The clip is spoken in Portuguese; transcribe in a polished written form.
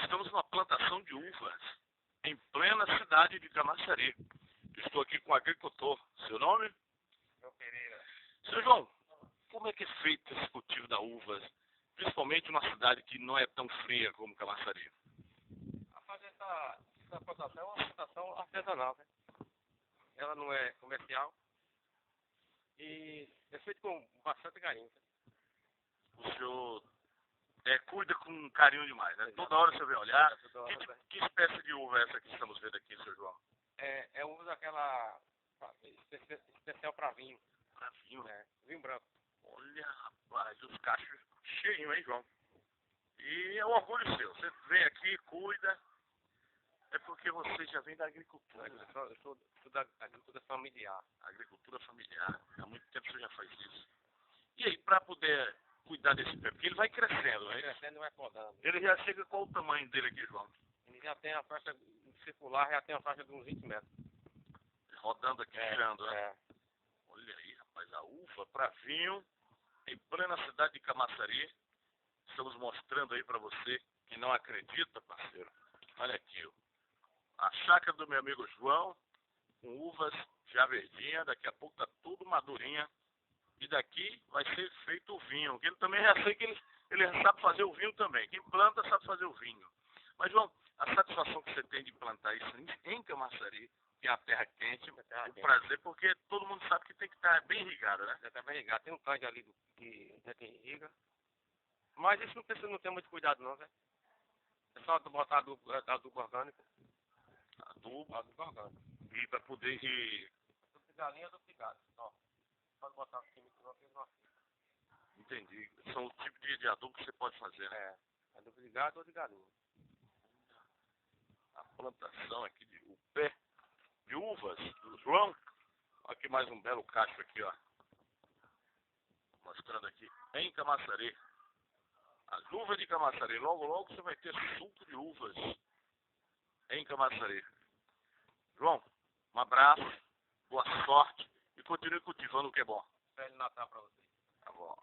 Estamos numa plantação de uvas em plena cidade de Camaçari. Estou aqui com o agricultor. Seu nome? João Pereira. Seu João, como é que é feito esse cultivo da uvas, principalmente numa cidade que não é tão fria como Camaçari? A fazer essa plantação é uma plantação artesanal, né? Ela não é comercial e é feito com bastante carinho. O senhor cuida com carinho demais, né? Toda hora você vem olhar. Que espécie de uva é essa que estamos vendo aqui, seu João? É usa aquela especial para vinho. Pra vinho? É, vinho branco. Olha, rapaz, os cachos cheios, hein, João? E é um orgulho seu. Você vem aqui, cuida. É porque você já vem da agricultura. Eu sou da agricultura familiar. Agricultura familiar. Há muito tempo você já faz isso. E aí, para poder cuidar desse pé, porque ele vai crescendo, né? Crescendo e vai podando. Ele já chega, qual o tamanho dele aqui, João? Ele já tem a faixa circular, já tem a faixa de uns 20 metros. Rodando aqui, girando, né? É. Olha aí, rapaz, a uva para vinho, em plena cidade de Camaçari. Estamos mostrando aí para você que não acredita, parceiro. Olha aqui, ó. A chácara do meu amigo João, com uvas já verdinha, daqui a pouco tá tudo madurinha. E daqui vai ser feito o vinho, que ele também já sei que ele sabe fazer o vinho também. Quem planta sabe fazer o vinho. Mas, João, a satisfação que você tem de plantar isso em Camaçari, que é a terra quente, o prazer, porque todo mundo sabe que tem que estar bem irrigado, né? Já está bem irrigado. Tem um tanque ali que já tem irriga. Mas isso não tem muito cuidado não, né? É só botar adubo orgânico. Adubo. Adubo orgânico. E para poder ir... Adubo de galinha, adubo de gado. Ó. Pode botar químico não, que não fica. Entendi. São o tipo de adubo que você pode fazer, né? É. Adubo de gado ou de galinha. A plantação aqui, o pé de uvas do João. Olha aqui mais um belo cacho aqui, ó. Mostrando aqui em Camaçari. As uvas de Camaçari. Logo, logo você vai ter suco de uvas em Camaçari. João, um abraço, boa sorte e continue cultivando o que é bom. Feliz Natal para vocês. Tá bom.